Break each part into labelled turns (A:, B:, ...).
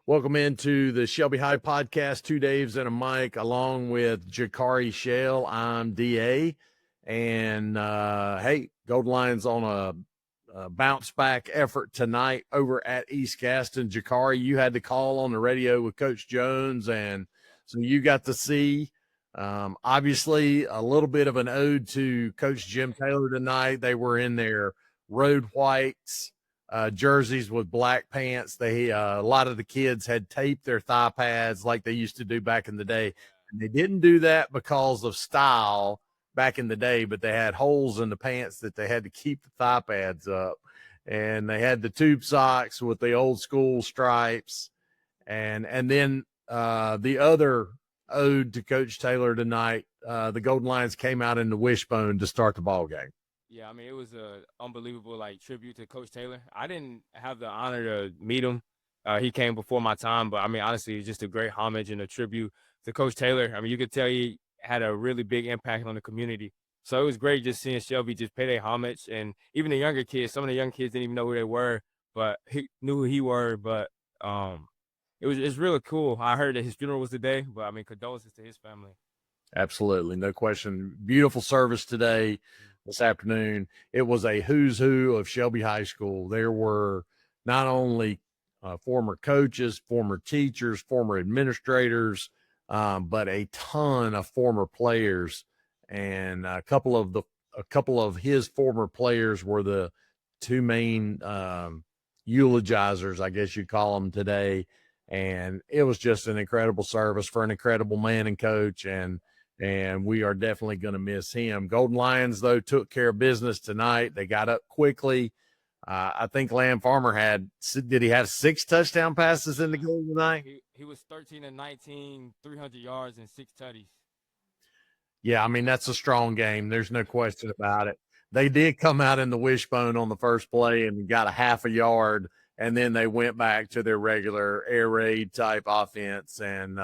A: Welcome into the Shelby High podcast, 2 Daves and a mic, along with Jakari Shell. I'm DA. And hey, Golden Lions on a bounce back effort tonight over at East Gaston. Jakari, you had the call on the radio with Coach Jones, and so you got to see obviously a little bit of an ode to Coach Jim Taylor tonight. They were in their road whites. Jerseys with black pants. They a lot of the kids had taped their thigh pads like they used to do back in the day. And they didn't do that because of style back in the day, but they had holes in the pants that they had to keep the thigh pads up. And they had the tube socks with the old school stripes. And then the other ode to Coach Taylor tonight, the Golden Lions came out in the wishbone to start the ball game.
B: Yeah, I mean, it was a unbelievable tribute to Coach Taylor. I didn't have the honor to meet him. He came before my time, but I mean, honestly, it's just a great homage and a tribute to Coach Taylor. I mean, you could tell he had a really big impact on the community. So it was great just seeing Shelby just pay their homage, and even the younger kids. Some of the young kids didn't even know who they were, but he knew who he were. But it's really cool. I heard that his funeral was today, but I mean, condolences to his family.
A: Absolutely, no question. Beautiful service today. This afternoon, it was a who's who of Shelby High School. There were not only former coaches, former teachers, former administrators, but a ton of former players, and a couple of his former players were the two main eulogizers, I guess you'd call them today. And it was just an incredible service for an incredible man and coach, and we are definitely going to miss him. Golden Lions, though, took care of business tonight. They got up quickly. I think Lamb Farmer did he have 6 touchdown passes in the game tonight?
B: He was 13 and 19, 300 yards and 6 tutties.
A: Yeah, I mean, that's a strong game. There's no question about it. They did come out in the wishbone on the first play and got a half a yard, and then they went back to their regular air raid type offense, and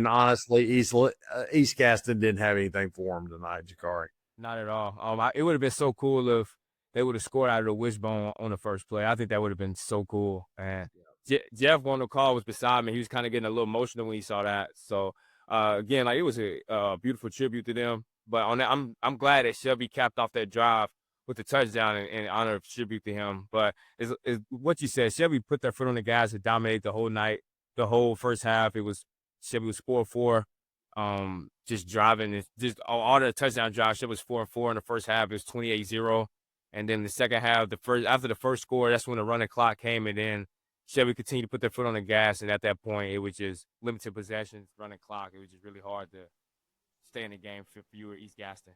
A: honestly, East Gaston didn't have anything for him tonight, Jakari.
B: Not at all. It would have been so cool if they would have scored out of the wishbone on the first play. I think that would have been so cool. And Jeff on the call was beside me. He was kind of getting a little emotional when he saw that. So again, it was a beautiful tribute to them. But on that, I'm glad that Shelby capped off that drive with the touchdown in honor of tribute to him. But it's what you said. Shelby put their foot on the gas to dominate the whole night, the whole first half. Shelby was 4-4, just driving. Just all the touchdown drives, Shelby was 4-4 in the first half. It was 28-0. And then the second half, after the first score, that's when the running clock came. And then Shelby continued to put their foot on the gas. And at that point, it was just limited possessions, running clock. It was just really hard to stay in the game for you or East Gaston.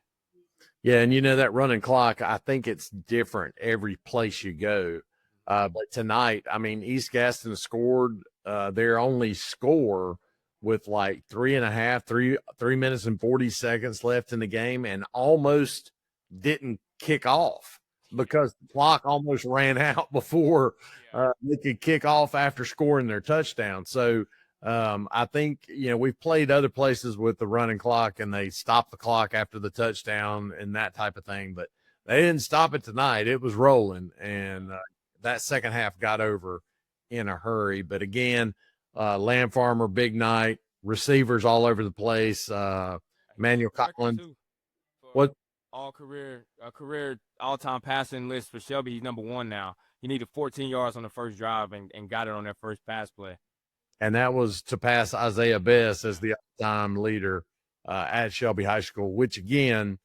A: Yeah, and that running clock, I think it's different every place you go. But tonight, I mean, East Gaston scored their only score with like 3 minutes and 40 seconds left in the game, and almost didn't kick off because the clock almost ran out before they could kick off after scoring their touchdown. So I think, we've played other places with the running clock and they stop the clock after the touchdown and that type of thing, but they didn't stop it tonight. It was rolling, and that second half got over in a hurry. But again, Lamb Farmer, big night, receivers all over the place. Emmanuel Collins.
B: What? Career all-time passing list for Shelby. He's number 1 now. He needed 14 yards on the first drive and got it on that first pass play.
A: And that was to pass Isaiah Best as the all-time leader at Shelby High School, which again,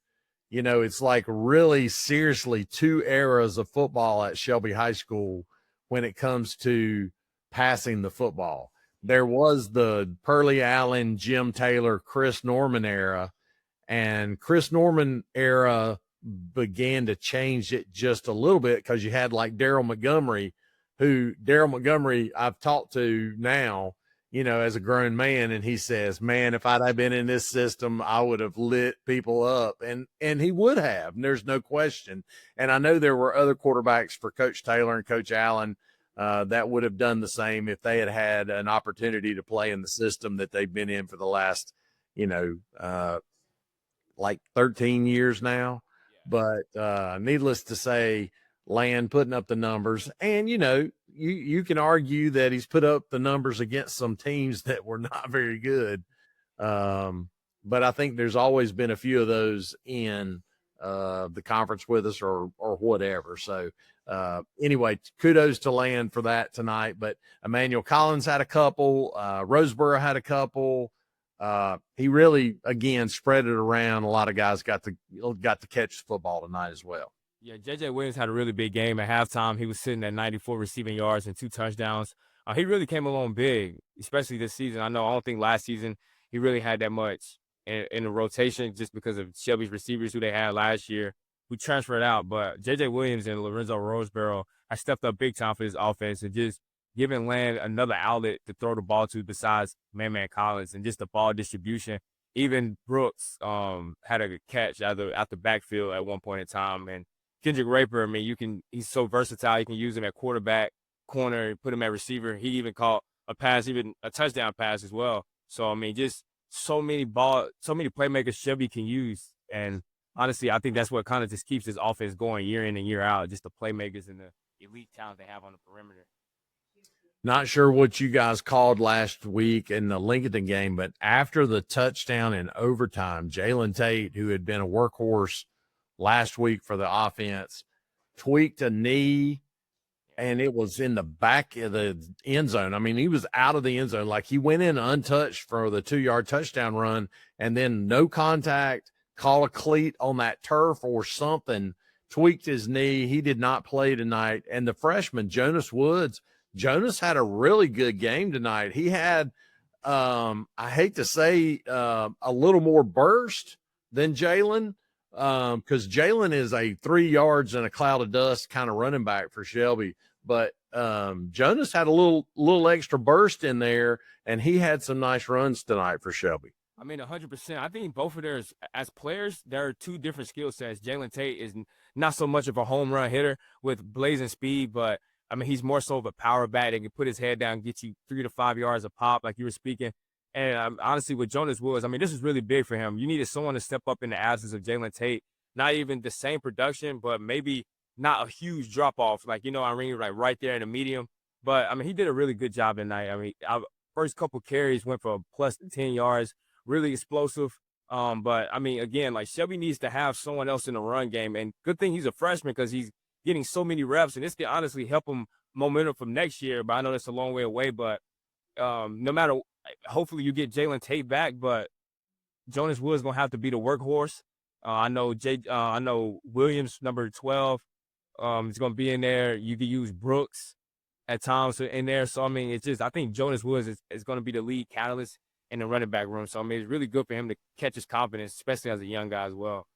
A: it's like really seriously 2 eras of football at Shelby High School when it comes to passing the football. There was the Pearlie Allen, Jim Taylor, Chris Norman era, and Chris Norman era began to change it just a little bit because you had like Daryl Montgomery I've talked to now, as a grown man, and he says, man, if I'd have been in this system, I would have lit people up, and he would have, and there's no question. And I know there were other quarterbacks for Coach Taylor and Coach Allen that would have done the same if they had had an opportunity to play in the system that they've been in for the last, like 13 years now. But needless to say, Land putting up the numbers, and you can argue that he's put up the numbers against some teams that were not very good. But I think there's always been a few of those in the conference with us or whatever. So anyway, kudos to Land for that tonight. But Emmanuel Collins had a couple. Roseboro had a couple. He really, again, spread it around. A lot of guys got to catch the football tonight as well.
B: Yeah, J.J. Williams had a really big game at halftime. He was sitting at 94 receiving yards and 2 touchdowns. He really came along big, especially this season. I don't think last season he really had that much in the rotation just because of Shelby's receivers who they had last year who transferred out. But J.J. Williams and Lorenzo Roseboro have stepped up big time for this offense and just giving Land another outlet to throw the ball to besides Man Collins and just the ball distribution. Even Brooks had a catch out the backfield at one point in time. And Kendrick Raper, I mean, he's so versatile. You can use him at quarterback, corner, put him at receiver. He even caught a pass, even a touchdown pass as well. So, I mean, just so many playmakers Shelby can use. And honestly, I think that's what kind of just keeps this offense going year in and year out, just the playmakers and the elite talent they have on the perimeter.
A: Not sure what you guys called last week in the Lincoln game, but after the touchdown in overtime, Jalen Tate, who had been a workhorse last week for the offense, tweaked a knee, and it was in the back of the end zone. I mean, he was out of the end zone. Like, he went in untouched for the 2-yard touchdown run, and then no contact, call a cleat on that turf or something, tweaked his knee. He did not play tonight. And the freshman, Jonas Woods, Jonas had a really good game tonight. He had, I hate to say, a little more burst than Jalen, because Jalen is a 3 yards and a cloud of dust kind of running back for Shelby. But Jonas had a little extra burst in there, and he had some nice runs tonight for Shelby.
B: I mean, 100%. I think both of theirs, as players, there are two different skill sets. Jalen Tate is not so much of a home run hitter with blazing speed, but I mean, he's more so of a power back that can put his head down and get you 3 to 5 yards a pop, like you were speaking. And honestly, with Jonas Woods, I mean, this is really big for him. You needed someone to step up in the absence of Jalen Tate. Not even the same production, but maybe not a huge drop-off. Like, Irene, like right there in the medium. But, I mean, he did a really good job tonight. I mean, our first couple carries went for plus 10 yards, really explosive. But, I mean, again, like, Shelby needs to have someone else in the run game. And good thing he's a freshman because he's getting so many reps, and this can honestly help him momentum from next year. But I know that's a long way away. But no matter, hopefully you get Jalen Tate back. But Jonas Woods gonna have to be the workhorse. I know Williams, number 12, is gonna be in there. You can use Brooks at times in there. So I mean, I think Jonas Woods is gonna be the lead catalyst in the running back room. So I mean, it's really good for him to catch his confidence, especially as a young guy as well.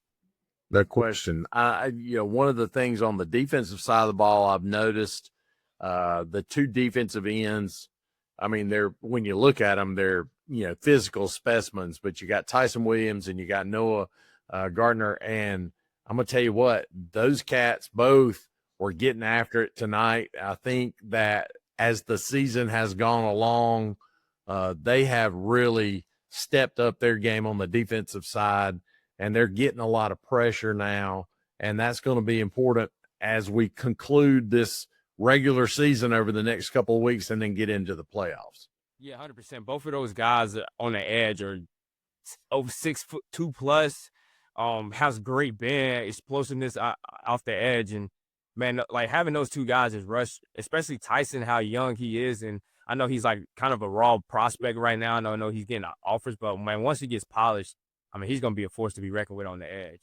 A: No question. One of the things on the defensive side of the ball I've noticed, the two defensive ends, I mean, when you look at them, they're, physical specimens, but you got Tyson Williams and you got Noah Gardner. And I'm going to tell you what, those cats both were getting after it tonight. I think that as the season has gone along, they have really stepped up their game on the defensive side. And they're getting a lot of pressure now, and that's going to be important as we conclude this regular season over the next couple of weeks and then get into the playoffs.
B: Yeah, 100%. Both of those guys on the edge are over 6'2" plus, has great bend, explosiveness off the edge. And, man, like having those two guys is rush, especially Tyson, how young he is. And I know he's like kind of a raw prospect right now. I know he's getting offers, but, man, once he gets polished, I mean, he's going to be a force to be reckoned with on the edge.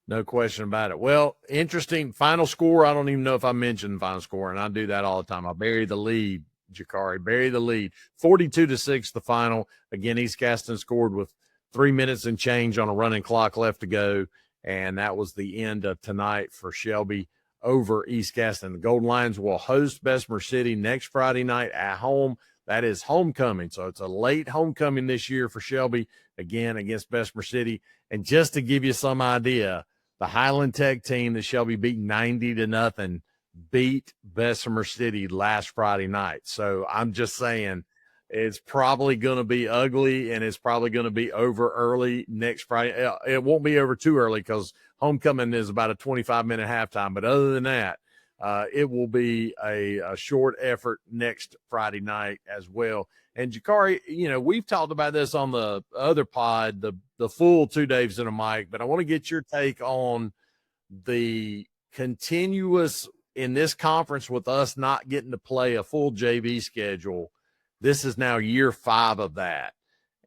A: No question about it. Well, interesting final score. I don't even know if I mentioned final score, and I do that all the time. I bury the lead, Jakari. Bury the lead. 42-6, the final. Again, East Gaston scored with 3 minutes and change on a running clock left to go, and that was the end of tonight for Shelby over East Gaston. The Golden Lions will host Bessemer City next Friday night at home. That is homecoming. So it's a late homecoming this year for Shelby, again, against Bessemer City. And just to give you some idea, the Highland Tech team that Shelby beat 90-0 beat Bessemer City last Friday night. So I'm just saying it's probably going to be ugly, and it's probably going to be over early next Friday. It won't be over too early because homecoming is about a 25-minute halftime. But other than that, it will be a short effort next Friday night as well. And Jakari, we've talked about this on the other pod, the full 2 Daves and a Mike, but I want to get your take on the continuous in this conference with us not getting to play a full JV schedule. This is now year 5 of that.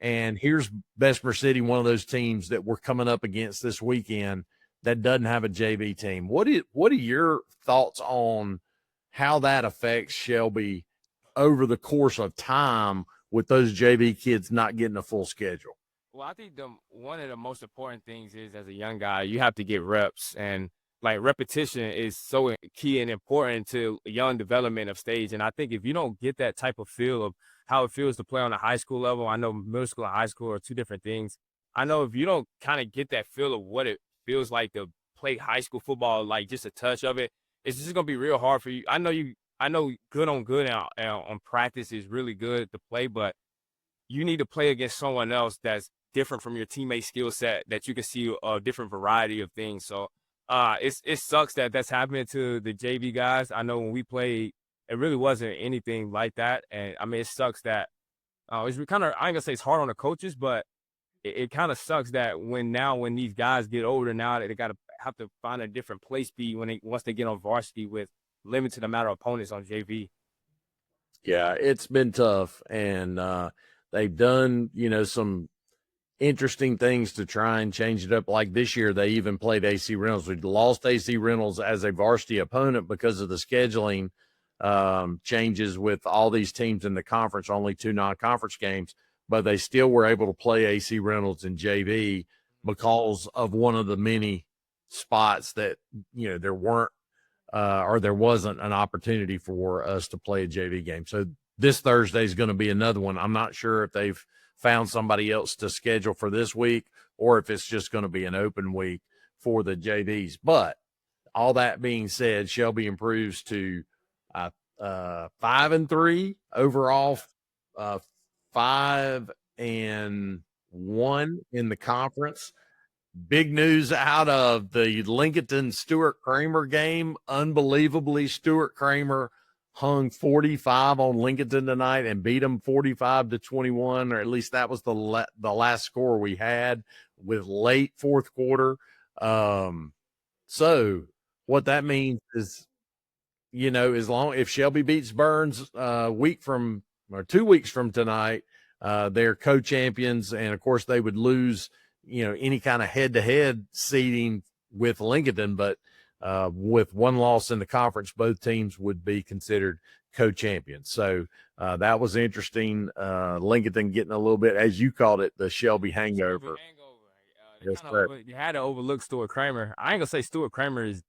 A: And here's Bessemer City, one of those teams that we're coming up against this weekend that doesn't have a JV team. What are your thoughts on how that affects Shelby over the course of time with those JV kids not getting a full schedule?
B: Well, I think one of the most important things is, as a young guy, you have to get reps, and like repetition is so key and important to young development of stage. And I think if you don't get that type of feel of how it feels to play on a high school level, I know middle school and high school are 2 different things. I know if you don't kind of get that feel of what it feels like to play high school football, like just a touch of it, it's just gonna be real hard for you. I know good on good on practice is really good to play, but you need to play against someone else that's different from your teammate skill set, that you can see a different variety of things. So it sucks that that's happening to the JV guys. I know when we played, it really wasn't anything like that. And I mean, it sucks that it's kind of, I ain't gonna say it's hard on the coaches, but it kind of sucks that when these guys get older, now that they got to have to find a different play speed once they get on varsity with limited amount of opponents on JV.
A: Yeah, it's been tough, and they've done some interesting things to try and change it up. Like this year, they even played AC Reynolds. We lost AC Reynolds as a varsity opponent because of the scheduling changes with all these teams in the conference, only 2 non-conference games, but they still were able to play AC Reynolds in JV because of one of the many spots that, there weren't or there wasn't an opportunity for us to play a JV game. So this Thursday is going to be another one. I'm not sure if they've found somebody else to schedule for this week or if it's just going to be an open week for the JVs. But all that being said, Shelby improves to 5-3 overall, 5-1 in the conference. Big news out of the Lincoln Stuart Kramer game. Unbelievably, Stuart Kramer hung 45 on Lincoln tonight and beat them 45-21, or at least that was the last score we had with late fourth quarter. So what that means is, if Shelby beats Burns 2 weeks from tonight, they're co-champions, and of course they would lose any kind of head-to-head seeding with Lincoln, but with one loss in the conference, both teams would be considered co-champions. So that was interesting. Lincoln getting a little bit, as you called it, the Shelby hangover.
B: You had to overlook Stuart Kramer. I ain't gonna say Stuart Kramer is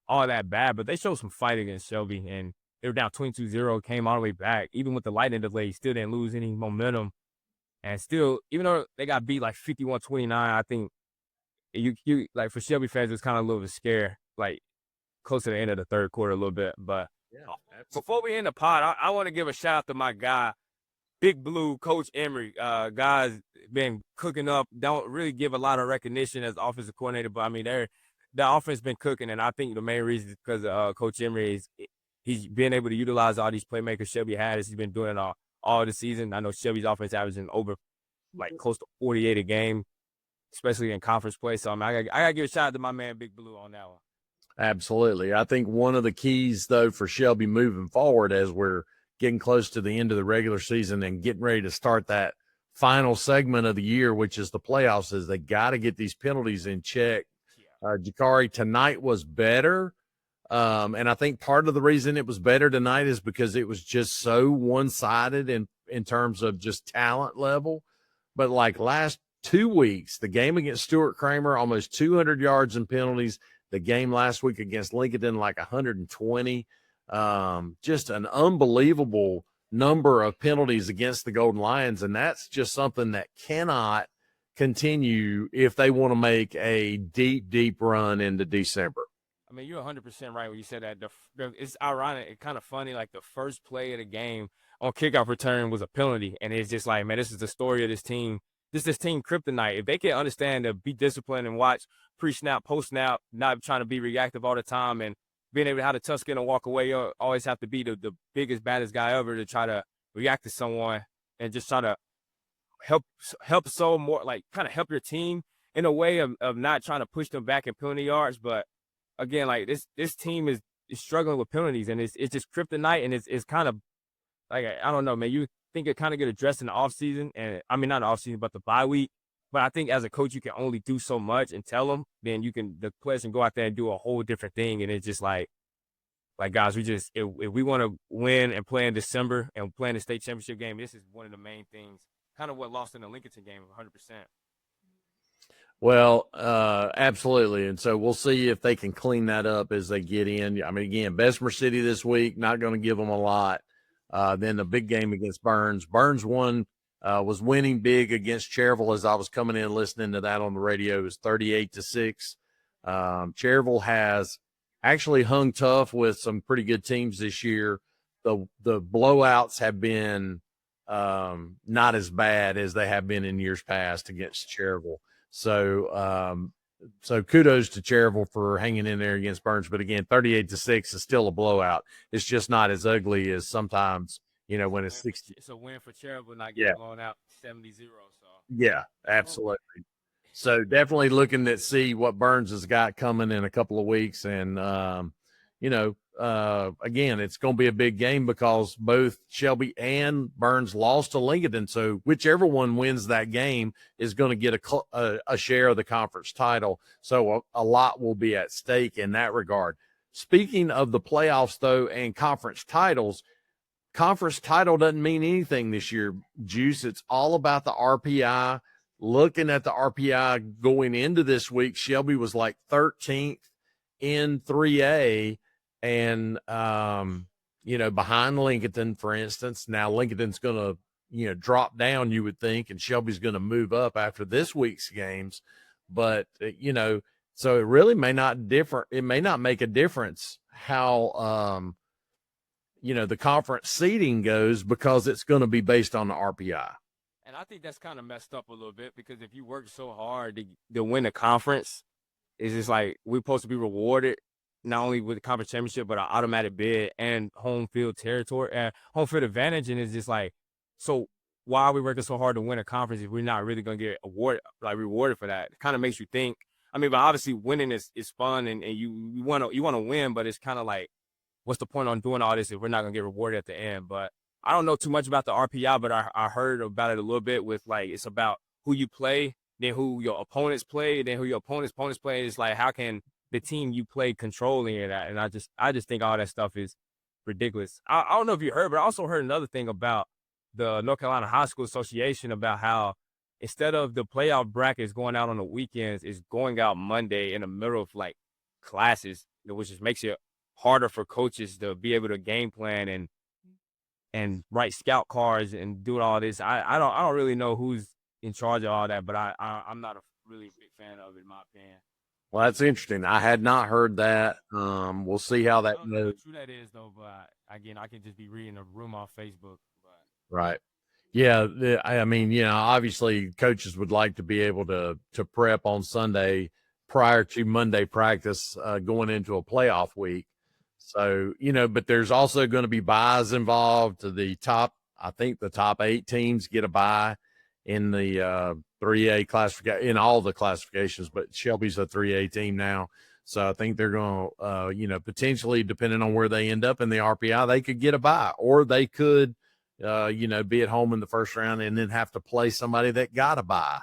B: all that bad, but they showed some fight against Shelby, and they were down 22-0, came all the way back. Even with the lightning delay, still didn't lose any momentum. And still, even though they got beat like 51-29, I think you like for Shelby fans, it's kind of a little bit scare, like close to the end of the third quarter a little bit. But before we end the pod, I want to give a shout out to my guy, Big Blue, Coach Emery. Guys been cooking up. Don't really give a lot of recognition as offensive coordinator, but I mean, the offense been cooking, and I think the main reason is because Coach Emery he's been able to utilize all these playmakers Shelby had. He's been doing it all the season. I know Shelby's offense averaging over like close to 48 a game, especially in conference play. So I gotta give a shout out to my man Big Blue on that one.
A: Absolutely. I think one of the keys, though, for Shelby moving forward as we're getting close to the end of the regular season and getting ready to start that final segment of the year, which is the playoffs, is they got to get these penalties in check. Jakari, tonight was better. And I think part of the reason it was better tonight is because it was just so one-sided in terms of just talent level. But like last 2 weeks, the game against Stuart Kramer, almost 200 yards in penalties. The game last week against Lincoln, like 120. Just an unbelievable number of penalties against the Golden Lions. And that's just something that cannot continue if they want to make a deep, deep run into December.
B: I mean, you're 100% right when you said that. It's ironic. It's kind of funny. Like the first play of the game on kickoff return was a penalty. And it's just like, man, this is the story of this team. This team kryptonite. If they can understand to be disciplined and watch pre-snap, post-snap, not trying to be reactive all the time and being able to have the tough skin and walk away. You always have to be the biggest, baddest guy ever to try to react to someone and just try to help so more, like kind of help your team in a way of not trying to push them back in penalty yards. But again, like this team is struggling with penalties, and it's just kryptonite, and it's kind of like, I don't know, man. You think it kind of get addressed in the offseason, and I mean not the offseason, but the bye week. But I think as a coach, you can only do so much and tell them. Then the players can go out there and do a whole different thing, and it's just like guys, if we want to win and play in December and play in the state championship game, this is one of the main things. Kind of what lost in the Lincoln game, 100%.
A: Well, absolutely. And so we'll see if they can clean that up as they get in. I mean, again, Bessemer City this week, not going to give them a lot. Then the big game against Burns. Burns was winning big against Cherville as I was coming in listening to that on the radio. It was 38-6. Cherville has actually hung tough with some pretty good teams this year. The blowouts have been not as bad as they have been in years past against Cherville. So kudos to Cherville for hanging in there against Burns. But again, 38-6 is still a blowout. It's just not as ugly as sometimes, when it's 60.
B: It's a win for Cherville, not getting blown out 70-0. So
A: yeah, absolutely. So definitely looking to see what Burns has got coming in a couple of weeks. And, again, it's going to be a big game because both Shelby and Burns lost to Lincoln. So whichever one wins that game is going to get a share of the conference title. So a lot will be at stake in that regard. Speaking of the playoffs, though, and conference titles, conference title doesn't mean anything this year, Juice. It's all about the RPI. Looking at the RPI going into this week, Shelby was like 13th in 3A. And, behind Lincoln, for instance. Now Lincoln's going to, drop down, you would think, and Shelby's going to move up after this week's games. But, so it really may not make a difference how, the conference seeding goes because it's going to be based on the RPI.
B: And I think that's kind of messed up a little bit because if you work so hard to win a conference, it's just like we're supposed to be rewarded not only with the conference championship, but an automatic bid and home field territory and home field advantage. And it's just like, so why are we working so hard to win a conference if we're not really going to get rewarded for that? It kind of makes you think. I mean, but obviously winning is fun and you want to win, but it's kind of like, what's the point on doing all this if we're not going to get rewarded at the end? But I don't know too much about the RPI, but I heard about it a little bit with like, it's about who you play, then who your opponents play, then who your opponents play. It's like, how can the team you play control any of that? And I just think all that stuff is ridiculous. I don't know if you heard, but I also heard another thing about the North Carolina High School Association about how instead of the playoff brackets going out on the weekends, it's going out Monday in the middle of like classes, which just makes it harder for coaches to be able to game plan and write scout cards and do all this. I don't really know who's in charge of all that, but I'm not a really big fan of it, in my opinion.
A: Well, that's interesting. I had not heard that. We'll see how that goes.
B: I don't know how true that is, though, but again, I can just be reading a room off Facebook. But.
A: Right. Yeah. I mean, obviously coaches would like to be able to prep on Sunday prior to Monday practice going into a playoff week. So, but there's also going to be buys involved. I think the top 8 teams get a buy in the 3A classification, in all the classifications, but Shelby's a 3A team now. So I think they're going to, potentially, depending on where they end up in the RPI, they could get a bye, or they could, be at home in the first round and then have to play somebody that got a bye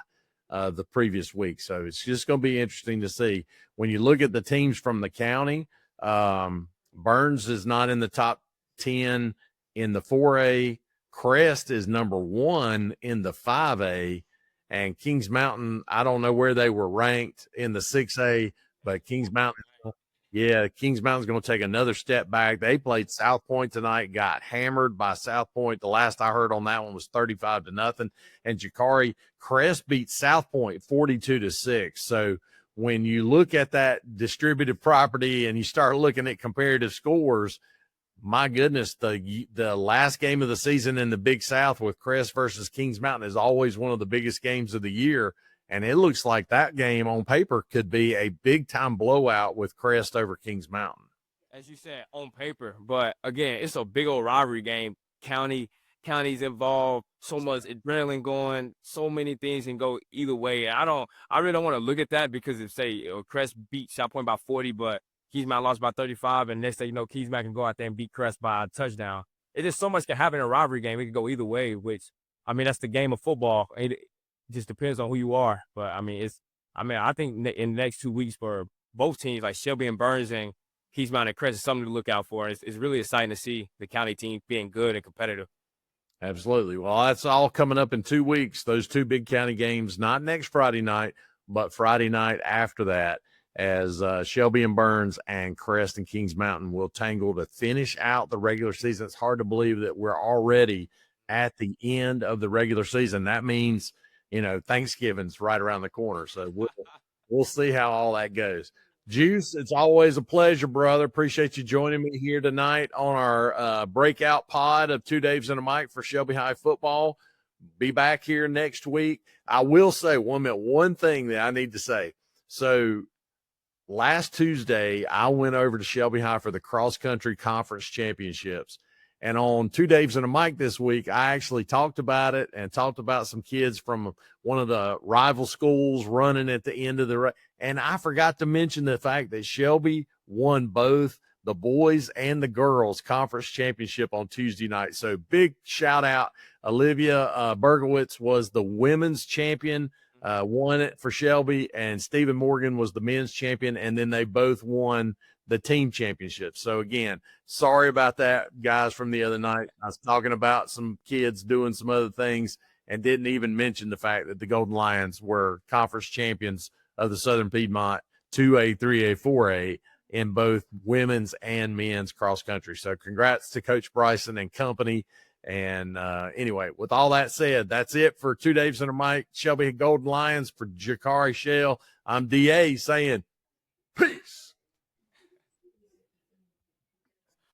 A: the previous week. So it's just going to be interesting to see. When you look at the teams from the county, Burns is not in the top 10 in the 4A. Crest is number 1 in the 5A. And Kings Mountain, I don't know where they were ranked in the 6A, but Kings Mountain's going to take another step back. They played South Point tonight, got hammered by South Point. The last I heard on that one was 35-0. And Jakari, Crest beat South Point 42-6. So when you look at that distributed property and you start looking at comparative scores, my goodness, the last game of the season in the Big South with Crest versus Kings Mountain is always one of the biggest games of the year. And it looks like that game on paper could be a big-time blowout with Crest over Kings Mountain.
B: as you said, on paper. But again, it's a big old rivalry game. Counties involved, so much adrenaline going, so many things can go either way. I really don't want to look at that because if say Crest beat South Point by 40, but Keysmount lost by 35, and next thing you know, Keysmount can go out there and beat Crest by a touchdown. It just so much can happen in a rivalry game. It can go either way, which I mean that's the game of football. It just depends on who you are. But I mean I think in the next 2 weeks for both teams like Shelby and Burns and Keysmount and Crest is something to look out for. It's really exciting to see the county team being good and competitive.
A: Absolutely. Well, that's all coming up in 2 weeks. Those two big county games, not next Friday night, but Friday night after that, as Shelby and Burns and Crest and Kings Mountain will tangle to finish out the regular season. It's hard to believe that we're already at the end of the regular season. That means, Thanksgiving's right around the corner. So we'll see how all that goes. Juice, it's always a pleasure, brother. Appreciate you joining me here tonight on our breakout pod of 2 Daves and a Mic for Shelby High football. Be back here next week. I will say one thing that I need to say. So last Tuesday, I went over to Shelby High for the cross-country conference championships. And on 2 Daves and a Mic this week, I actually talked about it and talked about some kids from one of the rival schools running at the end of the race. And I forgot to mention the fact that Shelby won both the boys and the girls conference championship on Tuesday night. So big shout out. Olivia Bergowitz was the women's champion, won it for Shelby, and Stephen Morgan was the men's champion. And then they both won the team championship. So again, sorry about that, guys, from the other night. I was talking about some kids doing some other things and didn't even mention the fact that the Golden Lions were conference champions of the Southern Piedmont 2A, 3A, 4A in both women's and men's cross country. So congrats to Coach Bryson and company. And anyway, with all that said, that's it for 2 Daves and a Mic. Shelby Golden Lions for Jakari Shell. I'm DA saying